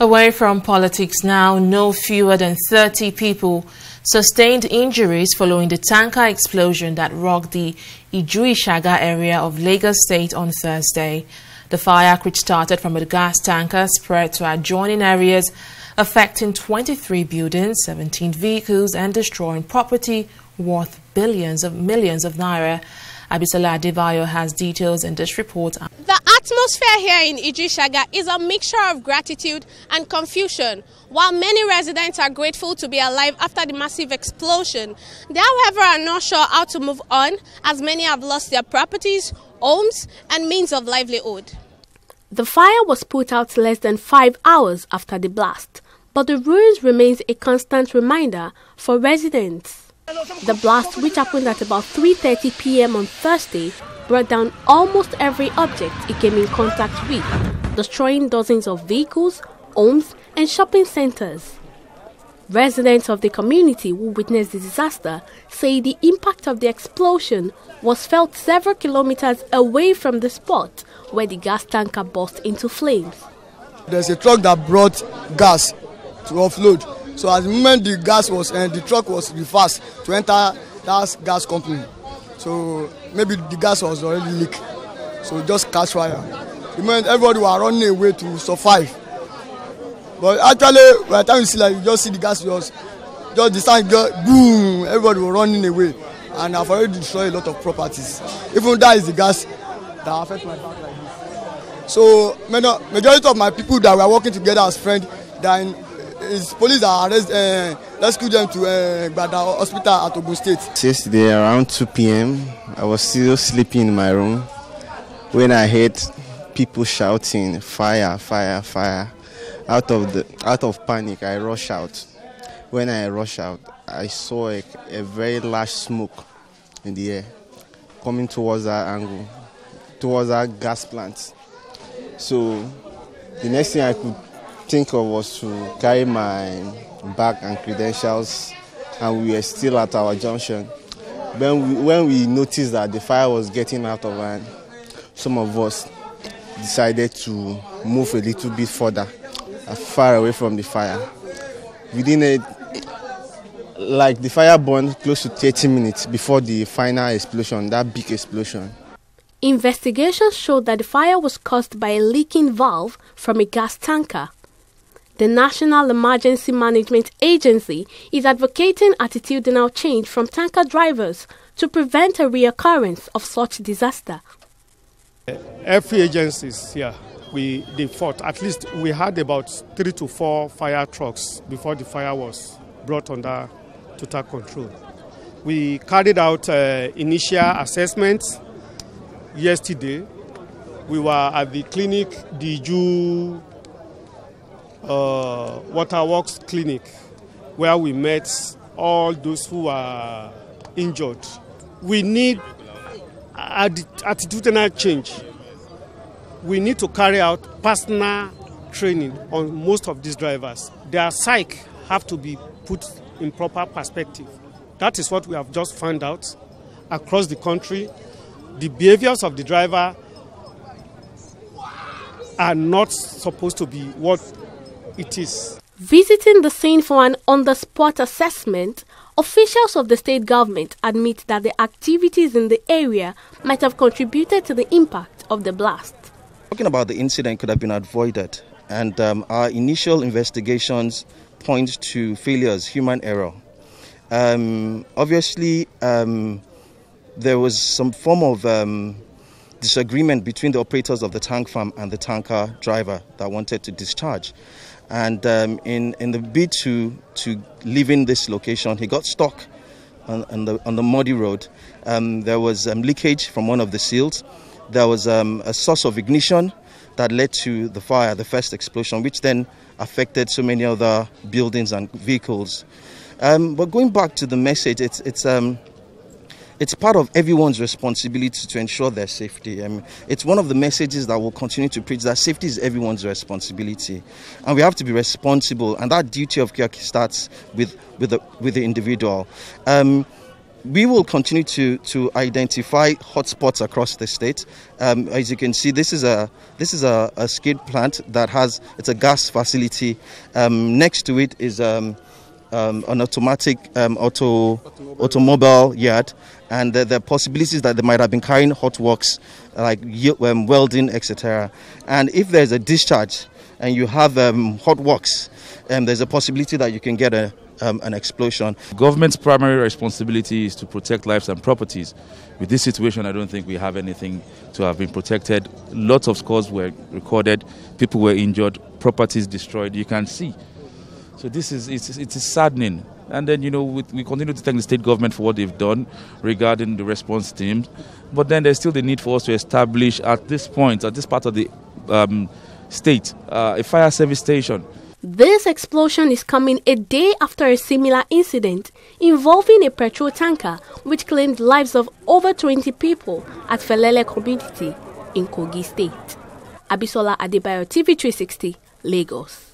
Away from politics now, no fewer than 30 people sustained injuries following the tanker explosion that rocked the Iju Ishaga area of Lagos State on Thursday. The fire, which started from a gas tanker, spread to adjoining areas, affecting 23 buildings, 17 vehicles, and destroying property worth millions of naira. Abisola Adebayo has details in this report. The atmosphere here in Iju Ishaga is a mixture of gratitude and confusion. While many residents are grateful to be alive after the massive explosion, they, however, are not sure how to move on, as many have lost their properties, homes, and means of livelihood. The fire was put out less than 5 hours after the blast, but the ruins remains a constant reminder for residents. The blast, which happened at about 3:30 p.m. on Thursday, brought down almost every object it came in contact with, destroying dozens of vehicles, homes, and shopping centers. Residents of the community who witnessed the disaster say the impact of the explosion was felt several kilometers away from the spot where the gas tanker burst into flames. There's a truck that brought gas to offload. So at the moment the truck was reversed to enter that gas company. So maybe the gas was already leaked. So it just catch fire. The moment everybody was running away to survive. But actually, by the time you see, like, you just see the gas just the sound go boom, everybody was running away. And I've already destroyed a lot of properties. Even that is the gas that affects my back like this. So majority of my people that were working together as friends, then is police that rescued them to Bada Hospital at Ogun State. Yesterday around 2 p.m. I was still sleeping in my room when I heard people shouting fire, fire, fire. Out of panic, I rushed out. When I rushed out, I saw a very large smoke in the air coming towards that angle, towards that gas plant. So the next thing I could think of was to carry my bag and credentials, and we were still at our junction. When we noticed that the fire was getting out of hand, some of us decided to move a little bit further, far away from the fire. The fire burned close to 30 minutes before the final explosion, that big explosion. Investigations showed that the fire was caused by a leaking valve from a gas tanker. The National Emergency Management Agency is advocating attitudinal change from tanker drivers to prevent a reoccurrence of such disaster. Every agencies here, they fought. At least we had about 3 to 4 fire trucks before the fire was brought under total control. We carried out initial assessments yesterday. We were at the clinic, the Iju Waterworks clinic, where we met all those who are injured. We need attitudinal change. We need to carry out personal training on most of these drivers. Their psyche have to be put in proper perspective. That is what we have just found out across the country. The behaviors of the driver are not supposed to be what it is. Visiting the scene for an on-the-spot assessment, officials of the state government admit that the activities in the area might have contributed to the impact of the blast. Talking about the incident could have been avoided, and our initial investigations point to failures, human error. Obviously, there was some form of disagreement between the operators of the tank farm and the tanker driver that wanted to discharge. And in the bid to leave in this location, he got stuck on the muddy road. There was leakage from one of the seals. There was a source of ignition that led to the fire, the first explosion, which then affected so many other buildings and vehicles. But going back to the message, it's part of everyone's responsibility to ensure their safety. It's one of the messages that will continue to preach that safety is everyone's responsibility, and we have to be responsible. And that duty of care starts with the individual. we will continue to identify hotspots across the state. As you can see, this is a skid plant that it's a gas facility. Next to it is an automatic automobile yard, and there are possibilities that they might have been carrying hot works like welding, etc. And if there's a discharge and you have hot works, there's a possibility that you can get an explosion. Government's primary responsibility is to protect lives and properties. With this situation, I don't think we have anything to have been protected. Lots of scores were recorded, people were injured, properties destroyed, you can see. So this is saddening. And then, we continue to thank the state government for what they've done regarding the response teams. But then there's still the need for us to establish at this part of the state, a fire service station. This explosion is coming a day after a similar incident involving a petrol tanker which claimed the lives of over 20 people at Felele community in Kogi State. Abisola Adebayo, TV360, Lagos.